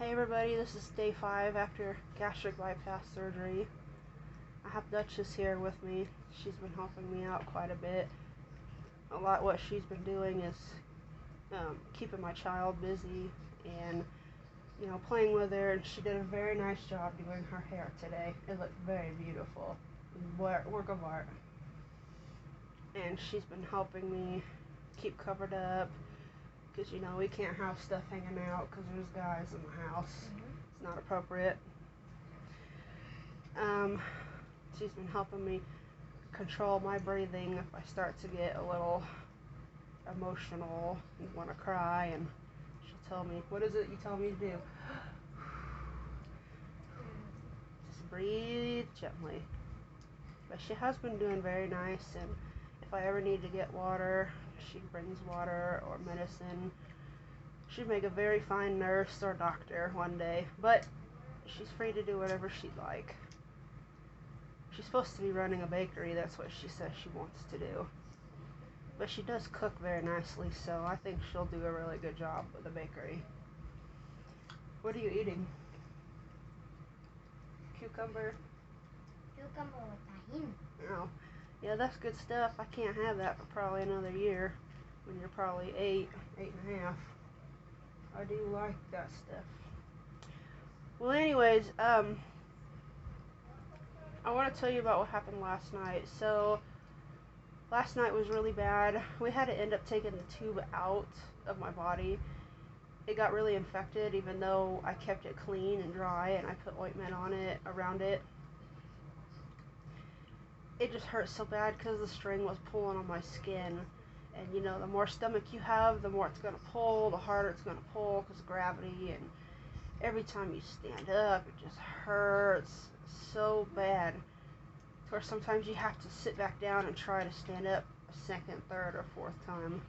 Hey everybody, this is day 5 after gastric bypass surgery. I have Duchess here with me. She's been helping me out quite a bit. A lot what she's been doing is keeping my child busy and playing with her, and she did a very nice job doing her hair today. It looked very beautiful. Work of art. And she's been helping me keep covered up, because we can't have stuff hanging out because there's guys in the house. It's not appropriate. She's been helping me control my breathing if I start to get a little emotional and want to cry, and she'll tell me, what is it you tell me to do? Just breathe gently. But she has been doing very nice, and if I ever need to get water, she brings water or medicine. She'd make a very fine nurse or doctor one day, but she's free to do whatever she'd like. She's supposed to be running a bakery, that's what she says she wants to do. But she does cook very nicely, so I think she'll do a really good job with the bakery. What are you eating? Cucumber? Cucumber with tahini. Oh. Yeah, that's good stuff. I can't have that for probably another year, when you're probably 8 and a half. I do like that stuff. Well, anyways, I want to tell you about what happened last night. So, last night was really bad. We had to end up taking the tube out of my body. It got really infected, even though I kept it clean and dry, and I put ointment on it, around it. It just hurt so bad because the string was pulling on my skin. And the more stomach you have, the more it's going to pull, the harder it's going to pull because of gravity. And every time you stand up, it just hurts so bad. Of course, sometimes you have to sit back down and try to stand up a second, third, or fourth time.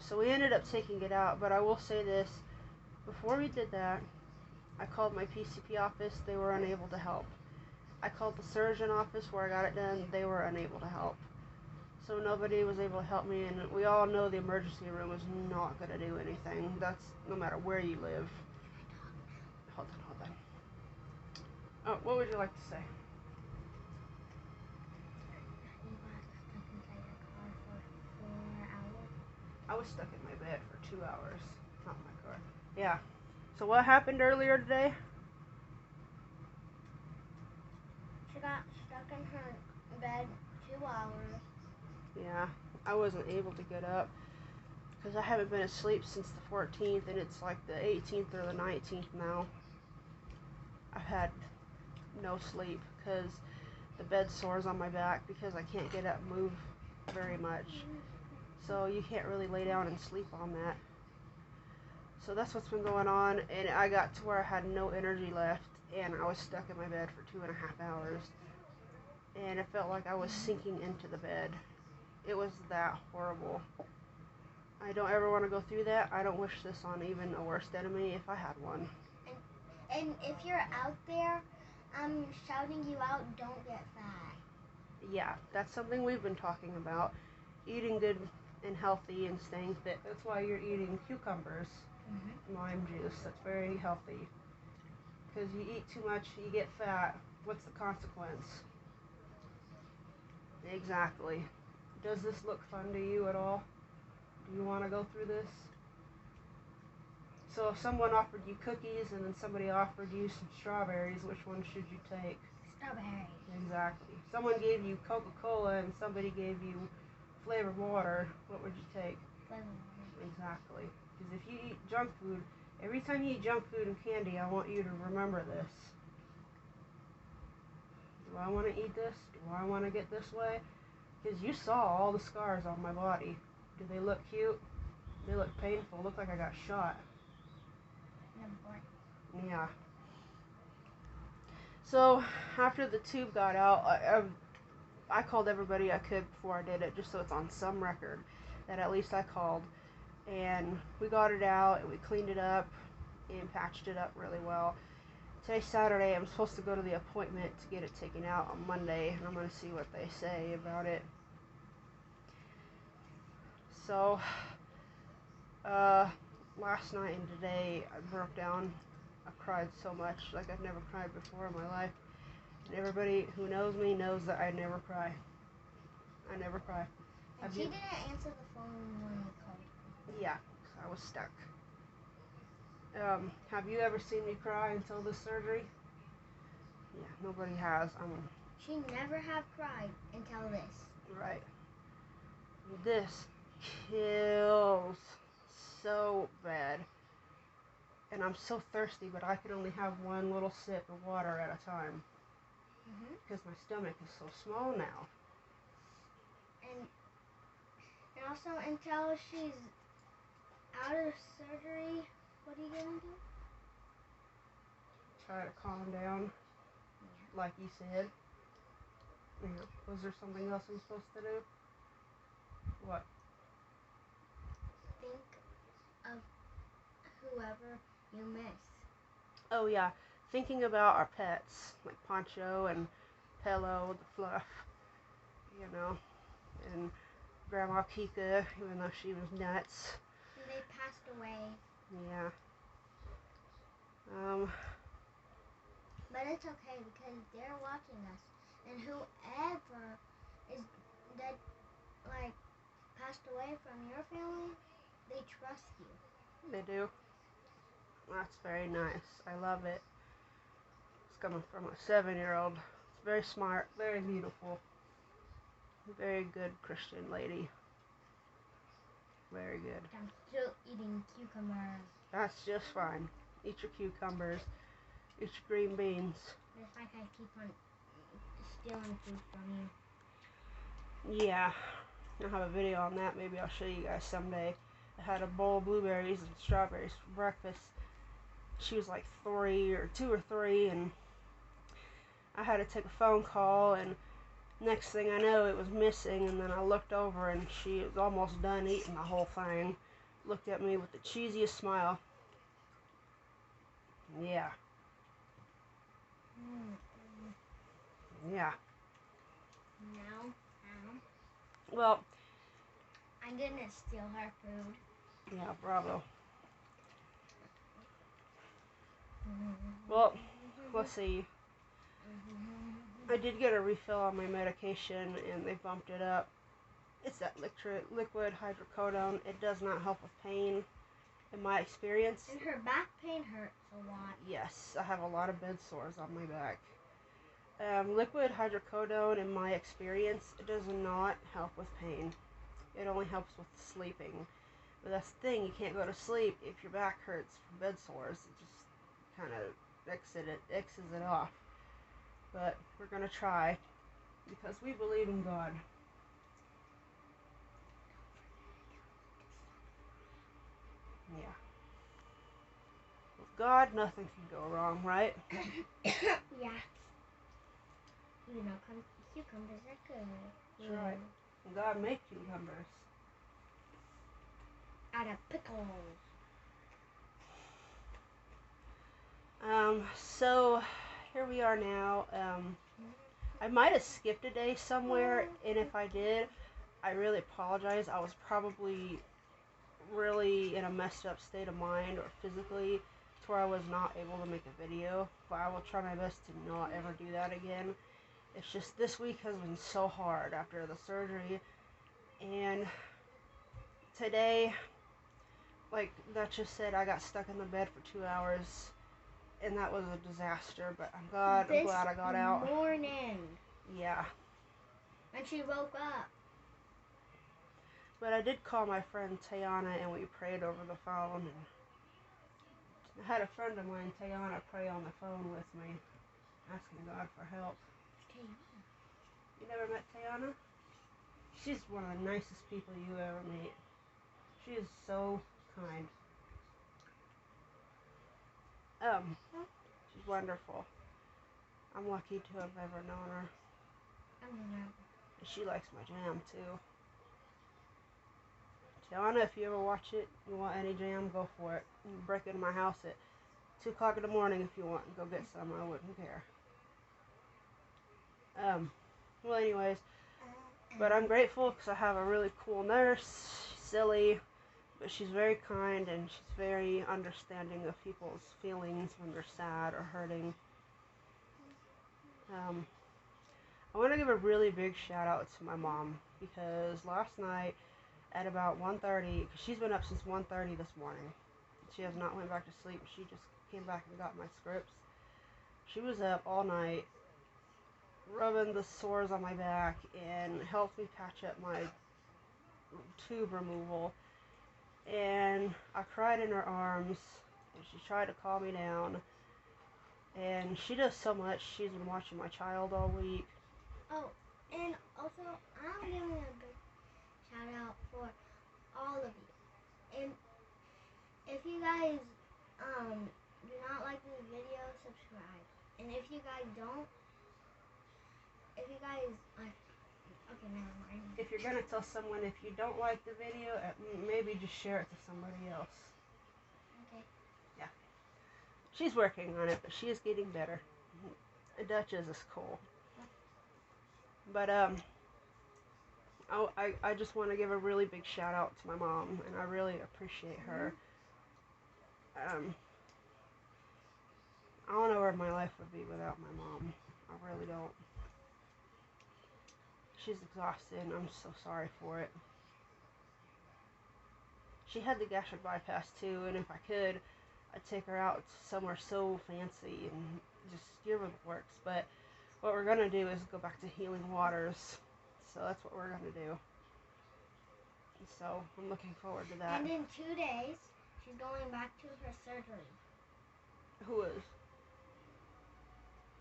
So we ended up taking it out, but I will say this. Before we did that, I called my PCP office. They were unable to help. I called the surgeon office where I got it done. They were unable to help. So nobody was able to help me, and we all know the emergency room is not going to do anything. That's no matter where you live. Hold on. Oh, what would you like to say? You got stuck inside the car for 4 hours? I was stuck in my bed for 2 hours. Not in my car. Yeah. So what happened earlier today? She got stuck in her bed 2 hours. Yeah, I wasn't able to get up because I haven't been asleep since the 14th, and it's like the 18th or the 19th now. I've had no sleep because the bed sores on my back because I can't get up and move very much. So you can't really lay down and sleep on that. So that's what's been going on, and I got to where I had no energy left, and I was stuck in my bed for 2.5 hours, and it felt like I was sinking into the bed. It was that horrible. I don't ever want to go through that. I don't wish this on even a worst enemy if I had one. And if you're out there, shouting you out, don't get fat. Yeah, that's something we've been talking about. Eating good and healthy and staying fit. That's why you're eating cucumbers, lime juice. That's very healthy. Because you eat too much, you get fat. What's the consequence? Exactly. Does this look fun to you at all? Do you want to go through this? So if someone offered you cookies and then somebody offered you some strawberries, which one should you take? Strawberries. Exactly. Someone gave you Coca-Cola and somebody gave you flavored water, what would you take? Flavored water. Exactly. Because if you eat junk food, every time you eat junk food and candy, I want you to remember this. Do I want to eat this? Do I want to get this way? Because you saw all the scars on my body. Do they look cute? They look painful. Look like I got shot. Yeah. So after the tube got out, I called everybody I could before I did it, just so it's on some record that at least I called. And we got it out, and we cleaned it up and patched it up really well. Today's Saturday. I'm supposed to go to the appointment to get it taken out on Monday, and I'm going to see what they say about it. So, last night and today I broke down. I cried so much, like I've never cried before in my life. And everybody who knows me knows that I never cry. I never cry. And she didn't answer the phone when we called. Yeah, I was stuck. Have you ever seen me cry until this surgery? Yeah, nobody has. She never have cried until this. Right. This kills so bad. And I'm so thirsty, but I can only have one little sip of water at a time. Because my stomach is so small now. And also until she's out of surgery, what are you gonna do? Try to calm down, like you said. Yeah. Was there something else I'm supposed to do? What? Think of whoever you miss. Oh yeah, thinking about our pets, like Poncho and Pillow, the Fluff, you know, and Grandma Kika, even though she was nuts. And they passed away. Yeah. But it's okay because they're watching us. And whoever is that, like, passed away from your family, they trust you. They do. That's very nice. I love it. It's coming from a 7-year-old. It's very smart, very beautiful. Very good Christian lady. Very good. I'm still eating cucumbers. That's just fine. Eat your cucumbers. Eat your green beans. It's like I keep on stealing food from you. Yeah. I'll have a video on that. Maybe I'll show you guys someday. I had a bowl of blueberries and strawberries for breakfast. She was like 2 or 3, and I had to take a phone call, and next thing I know it was missing, and then I looked over and she was almost done eating the whole thing. Looked at me with the cheesiest smile. Yeah. Yeah. No. Well, I'm gonna steal her food. Yeah, bravo. Well, let's see. I did get a refill on my medication and they bumped it up. It's that liquid hydrocodone. It does not help with pain in my experience. And her back pain hurts a lot. Yes, I have a lot of bed sores on my back. Liquid hydrocodone, in my experience, it does not help with pain. It only helps with sleeping. But that's the thing, you can't go to sleep if your back hurts from bed sores. It just kind of X's it off. But we're going to try because we believe in God. Yeah. With God, nothing can go wrong, right? Yeah. You know, cucumbers are good. That's right. And God made cucumbers. Out of pickles. So here we are now. I might have skipped a day somewhere, and if I did, I really apologize. I was probably really in a messed up state of mind or physically to where I was not able to make a video, but I will try my best to not ever do that again. It's just this week has been so hard after the surgery, and today, like that just said, I got stuck in the bed for 2 hours, and that was a disaster, but I'm glad I got out. This morning. Yeah. And she woke up. But I did call my friend Tayana, and we prayed over the phone, and I had a friend of mine, Tayana, pray on the phone with me, asking God for help. You never met Tayana? She's one of the nicest people you ever meet. She is so kind. She's wonderful. I'm lucky to have ever known her. And she likes my jam too. Tayana, if you ever watch it, you want any jam, go for it. You can break into my house at 2 o'clock in the morning if you want and go get some. I wouldn't care. Well, anyways, but I'm grateful because I have a really cool nurse. She's silly, But she's very kind and she's very understanding of people's feelings when they're sad or hurting. I want to give a really big shout out to my mom because last night at about 1:30, because she's been up since 1:30 this morning. She has not went back to sleep. She just came back and got my scripts. She was up all night rubbing the sores on my back and helped me patch up my tube removal. And I cried in her arms and she tried to calm me down. And she does so much. She's been watching my child all week. Oh, and also I'm giving a big shout out for all of you. And if you guys do not like this video, subscribe. And if you guys don't, okay, never mind. If you're gonna tell someone if you don't like the video, maybe just share it to somebody else. Okay. Yeah. She's working on it, but she is getting better. Duchess is cool. But I just want to give a really big shout out to my mom, and I really appreciate her. I don't know where my life would be without my mom. I really don't. She's exhausted, and I'm so sorry for it. She had the gastric bypass too, and if I could, I'd take her out somewhere so fancy and just give her the works. But what we're gonna do is go back to healing waters. So that's what we're gonna do. So I'm looking forward to that. And in 2 days, she's going back to her surgery. Who is?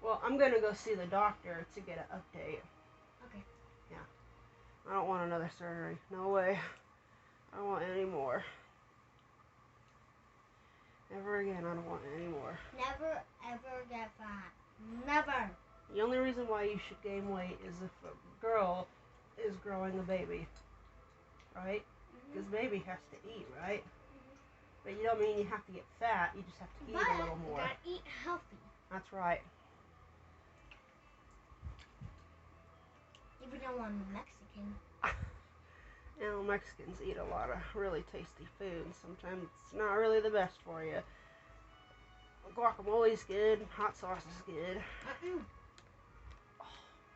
Well, I'm gonna go see the doctor to get an update. Okay. Yeah. I don't want another surgery. No way. I don't want any more. Never again. I don't want any more. Never ever get fat. Never. The only reason why you should gain weight is if a girl is growing a baby, right? Because baby has to eat, right? But you don't mean you have to get fat. You just have to eat a little more. You gotta eat healthy. That's right. Even though I'm Mexican. You know, Mexicans eat a lot of really tasty food. Sometimes it's not really the best for you. Guacamole's good. Hot sauce is good.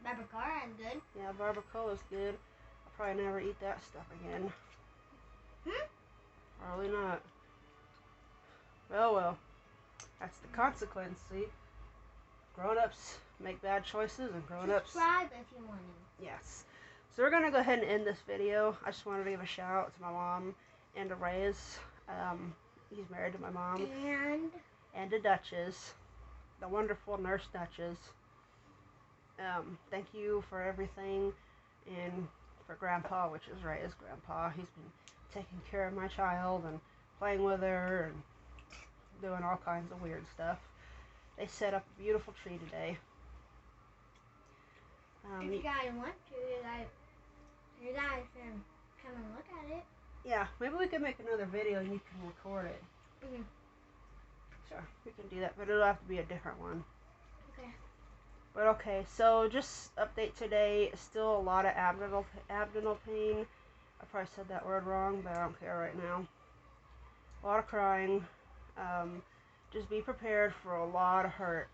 Barbacoa is good. Yeah, barbacoa is good. I'll probably never eat that stuff again. Probably not. Well. That's the consequence, see? Grown-ups make bad choices, and grown-ups... Subscribe if you want to. Yes. So we're going to go ahead and end this video. I just wanted to give a shout out to my mom and to Reyes. He's married to my mom. And to Duchess, the wonderful nurse Duchess. Thank you for everything, and for Grandpa, which is Reyes' grandpa. He's been taking care of my child and playing with her and doing all kinds of weird stuff. They set up a beautiful tree today. If you guys want to, you guys can come and look at it. Yeah, maybe we can make another video and you can record it. Sure, we can do that, but it'll have to be a different one. Okay. But okay, so just update today. Still a lot of abdominal pain. I probably said that word wrong, but I don't care right now. A lot of crying. Just be prepared for a lot of hurt.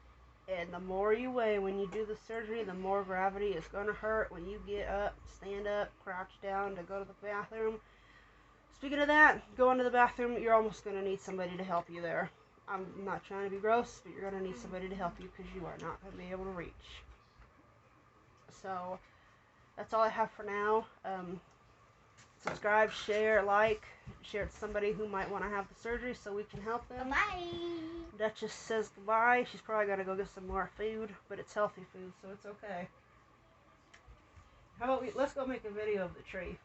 And the more you weigh when you do the surgery, the more gravity is going to hurt when you get up, stand up, crouch down to go to the bathroom. Speaking of that, going to the bathroom, you're almost going to need somebody to help you there. I'm not trying to be gross, but you're going to need somebody to help you because you are not going to be able to reach. So, that's all I have for now. Subscribe, share, like, share it to somebody who might want to have the surgery so we can help them. Bye. Duchess says goodbye. She's probably got to go get some more food, but it's healthy food, so it's okay. How about let's go make a video of the tree.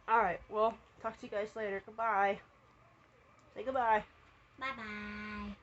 Alright, well, talk to you guys later. Goodbye. Say goodbye. Bye-bye.